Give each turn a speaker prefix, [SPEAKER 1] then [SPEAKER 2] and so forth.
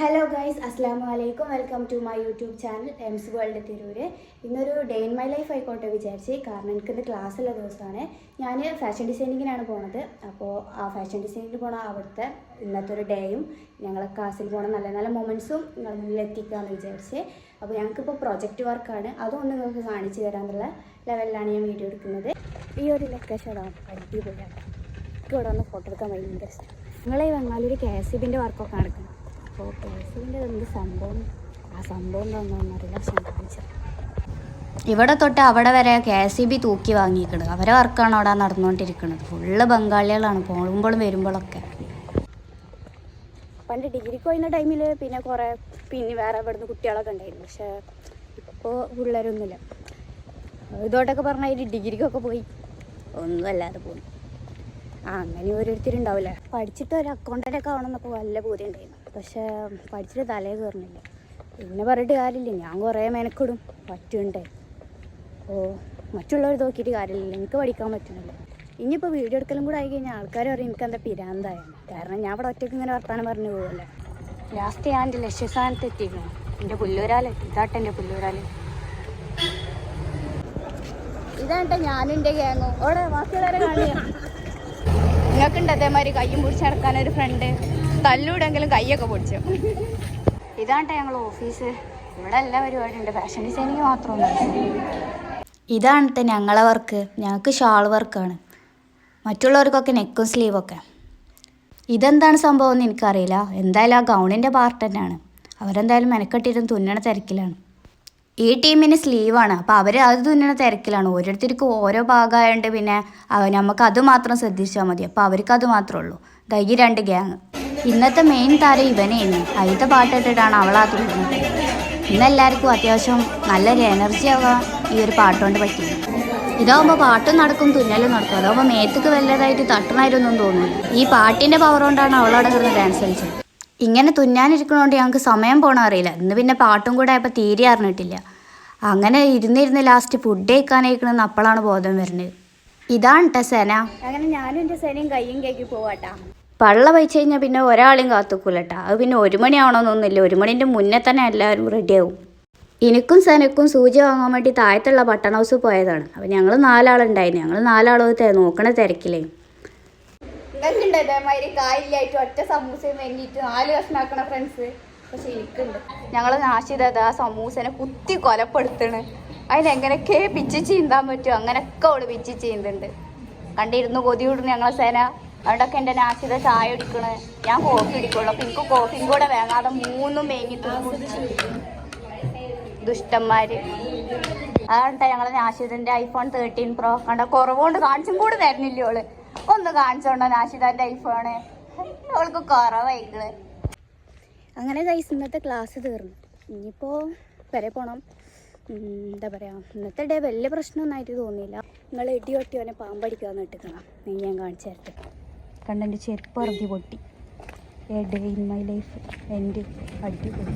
[SPEAKER 1] Hello guys, അസ്സാം വലൈക്കും. Welcome to my YouTube channel Ems world Tirur. ഇന്നൊരു ഡേ ഇൻ മൈ ലൈഫ് ആയിക്കോട്ടെ വിചാരിച്ച്. കാരണം എനിക്കിന്ന് ക്ലാസ്സുള്ള ദിവസമാണ്. ഞാൻ ഫാഷൻ ഡിസൈനിങ്ങിനാണ് പോണത്. അപ്പോൾ ആ ഫാഷൻ ഡിസൈനിങ്ങിന് പോണ അവിടുത്തെ ഇന്നത്തെ ഒരു ഡേയും ഞങ്ങളെ ക്ലാസ്സിൽ പോണ നല്ല നല്ല മൊമെൻറ്റ്സും നിങ്ങളുടെ മുന്നിൽ എത്തിക്കാമെന്ന് വിചാരിച്ച്. അപ്പോൾ ഞങ്ങൾക്കിപ്പോൾ പ്രൊജക്റ്റ് വർക്കാണ്. അതുകൊണ്ട് നിങ്ങൾക്ക് കാണിച്ചു തരാമെന്നുള്ള ലെവലിലാണ് ഞാൻ വീഡിയോ എടുക്കുന്നത്. ഈ ഒരു ലൊക്കേഷൻ അടിപൊളിയാണ്. എനിക്ക് ഇവിടെ വന്ന് ഫോട്ടോ എടുക്കാൻ ഭയങ്കര ഇഷ്ടം. നിങ്ങളെ വന്നാലൊരു KSEBിൻ്റെ വർക്കൊക്കെ നടക്കണം. അപ്പോൾ KSEBിൻ്റെ എന്ത് സംഭവം, ആ സംഭവം എന്താണെന്നൊന്നും അറിയില്ല. പക്ഷെ കാണിച്ചത് ഇവിടെ തൊട്ട് അവിടെ വരെ KSEB തൂക്കി വാങ്ങിയിരിക്കുന്നത്. അവരെ വർക്കാണ് അവിടെ നടന്നുകൊണ്ടിരിക്കുന്നത്. ഫുള്ള് ബംഗാളികളാണ് പോകുമ്പോഴും വരുമ്പോഴൊക്കെ. പണ്ട് ഡിഗ്രിക്ക് പോയിരുന്ന ടൈമിൽ പിന്നെ വേറെ ഇവിടുന്ന് കുട്ടികളൊക്കെ ഉണ്ടായിരുന്നു. പക്ഷേ ഇപ്പോൾ പിള്ളേരൊന്നുമില്ല. ഇതോട്ടൊക്കെ പറഞ്ഞാൽ ഒരു ഡിഗ്രിക്കൊക്കെ പോയി ഒന്നും അല്ലാതെ പോകുന്നു. അങ്ങനെ ഓരോരുത്തരുണ്ടാവില്ലേ. പഠിച്ചിട്ട് ഒരു അക്കൗണ്ടൻ്റൊക്കെ ആവണമെന്നപ്പോൾ വല്ല പൂതി ഉണ്ടായിരുന്നു. പക്ഷേ പഠിച്ചിട്ട് തലേ കയറുന്നില്ല. പിന്നെ പറഞ്ഞിട്ട് കാര്യമില്ല. ഞാൻ കുറേ മെനക്കിടും, പറ്റുണ്ടേ. അപ്പോൾ മറ്റുള്ളവർ നോക്കിയിട്ട് കാര്യമില്ല, എനിക്ക് പഠിക്കാൻ പറ്റുന്നില്ല. ഇനിയിപ്പോൾ വീഡിയോ എടുക്കലും കൂടെ ആയി കഴിഞ്ഞാൽ ആൾക്കാർ പറയും എനിക്കെന്താ പിരാന്തായിരുന്നു. കാരണം ഞാൻ ഇവിടെ ഒറ്റയ്ക്ക് ഇങ്ങനെ വർത്താനം പറഞ്ഞു പോകുമല്ലേ. ലാസ്റ്റ് ഞാൻ എൻ്റെ ലക്ഷ്യസ്ഥാനത്ത് എത്തിക്കണം. എൻ്റെ പുല്ലൂരാൽ ഇതാട്ടെ എൻ്റെ പുല്ലൂരാൽ. ഇതാട്ടെ ഞാനും എൻ്റെ ഗ്യാങ്ങും അവിടെ ബാക്കിയുള്ളവരെ കാണില്ല. നിങ്ങൾക്കുണ്ട് അതേമാതിരി കയ്യും പിടിച്ച് നടക്കാനൊരു ഫ്രണ്ട്, തല്ലൂടെങ്കിലും കൈയൊക്കെ പിടിച്ചു. ഇതാട്ടെ ഞങ്ങൾ ഓഫീസ്. ഇവിടെ എല്ലാ പരിപാടിയും ഉണ്ട്. ഫാഷൻ ഡിസൈനിങ് മാത്രമൊന്നുമില്ല. ഇതാണ് ഞങ്ങളെ വർക്ക്. ഞങ്ങൾക്ക് ഷാൾ വർക്കാണ്. മറ്റുള്ളവർക്കൊക്കെ നെക്കും സ്ലീവൊക്കെ. ഇതെന്താണ് സംഭവം എന്ന് എനിക്കറിയില്ല. എന്തായാലും ആ ഗൗണിൻ്റെ പാർട്ട് തന്നെയാണ്. അവരെന്തായാലും മെനക്കെട്ടിരുന്ന് തുന്നണ തിരക്കിലാണ്. ഈ ടീമിന് സ്ലീവാണ്. അപ്പോൾ അവർ അത് തുന്നണ തിരക്കിലാണ്. ഓരോരുത്തർക്കും ഓരോ ഭാഗമായതുകൊണ്ട് പിന്നെ നമുക്ക് അത് മാത്രം ശ്രദ്ധിച്ചാൽ മതി. അപ്പോൾ അവർക്ക് അത് മാത്രമേ ഉള്ളൂ. ഈ രണ്ട് ഗ്യാങ്. ഇന്നത്തെ മെയിൻ താരം ഇവനെയാണ്. അതിൻ്റെ പാട്ടിട്ടിട്ടാണ് അവളാ തുന്നുന്നത്. ഇന്നെല്ലാവർക്കും അത്യാവശ്യം നല്ലൊരു എനർജി ആവാൻ ഈ ഒരു പാട്ടുകൊണ്ട് പറ്റി. ഇതാവുമ്പോൾ പാട്ടും നടക്കും, തുന്നലും നടക്കും. അതാവുമ്പോൾ മേത്തേക്ക് വല്ലതായിട്ട് തട്ടണമായിരുന്നൊന്നും തോന്നുന്നില്ല. ഈ പാട്ടിൻ്റെ പവർ കൊണ്ടാണ് അവളവിടെ കിടന്ന് ഡാൻസ് കളിച്ചത്. ഇങ്ങനെ തുന്നാനിരിക്കണോണ്ട് ഞങ്ങൾക്ക് സമയം പോകണം അറിയില്ല. ഇന്ന് പിന്നെ പാട്ടും കൂടെ ആയപ്പോൾ തീരെ അറിഞ്ഞിട്ടില്ല. അങ്ങനെ ഇരുന്നിരുന്ന് ലാസ്റ്റ് ഫുഡ് കഴിക്കാനായിക്കണമെന്ന് അപ്പോഴാണ് ബോധം വരുന്നത്. ഇതാണ് സെന. അങ്ങനെ ഞാനും എൻ്റെ സെനയും കയ്യും കേക്കി പോവാട്ടാ. പള്ള വഹിച്ചു കഴിഞ്ഞാൽ പിന്നെ ഒരാളെയും കാത്തുക്കൂലട്ടാ. അത് പിന്നെ 1 മണി ആവണമെന്നൊന്നുമില്ല. 1 മണിൻ്റെ മുന്നേ തന്നെ എല്ലാവരും റെഡിയാവും. എനിക്കും സെനക്കും സൂചി വാങ്ങാൻ വേണ്ടി താഴത്തുള്ള ബട്ടൺ ഹൗസ് പോയതാണ്. അപ്പോൾ ഞങ്ങൾ 4 ആളുണ്ടായിരുന്നു. ഞങ്ങൾ 4 ആളും നോക്കണ തിരക്കില്ലേ. ഇതൊക്കെയുണ്ട് ഇതേമാതിരി കായില്ലായിട്ട് ഒറ്റ സമൂസയും വേണ്ടിയിട്ട് 4 കഷ്ണാക്കണ ഫ്രണ്ട്സ്. പക്ഷെ എനിക്കുണ്ട്. ഞങ്ങൾ നാശിതത് ആ സമൂസനെ കുത്തി കൊലപ്പെടുത്തണ്. അതിനെങ്ങനെയൊക്കെ പിച്ച് ചീന്താൻ പറ്റും. അങ്ങനെയൊക്കെ അവള് പിച്ച് ചീന്തുണ്ട്. കണ്ടിരുന്ന് കൊതി വിടുന്നു ഞങ്ങളെ സേന. അവിടെയൊക്കെ എൻ്റെ നാശിത ചായ കുടിക്കണ്. ഞാൻ കോഫി കുടിക്കുള്ളൂ. അപ്പം എനിക്ക് കോഫിയും കൂടെ വേങ്ങാതെ 3 മേങ്ങിട്ട് കുടിച്ച് ദുഷ്ടന്മാര്. അതാണ് ഞങ്ങളെ നാശിതൻ്റെ iPhone 13 Pro. കണ്ട കുറവുകൊണ്ട് കാണിച്ചും കൂടെ തരുന്നില്ല അവള്. ഒന്ന് കാണിച്ചോണ്ടോ നാശിതാൻ്റെ ഐഫോണ്. അവൾക്ക് കുറവായിക്കള്. അങ്ങനെ ഗൈസ് ഇന്നത്തെ ക്ലാസ് തീർന്നു. ഇനിയിപ്പോൾ വരെ പോകണം. എന്താ പറയുക, ഇന്നത്തെ ഡേ വലിയ പ്രശ്നമൊന്നായിട്ട് തോന്നിയില്ല. നിങ്ങൾ ഇടി പൊട്ടിയോനെ പാമ്പടിക്കാന്ന് ഇട്ടിക്കണം. ഞാൻ കാണിച്ചു തരട്ടെ. കണ്ടെൻ്റെ ചെരുപ്പ് ഇറങ്ങി പൊട്ടി. A day in my life എൻ്റെ അടിപൊളി.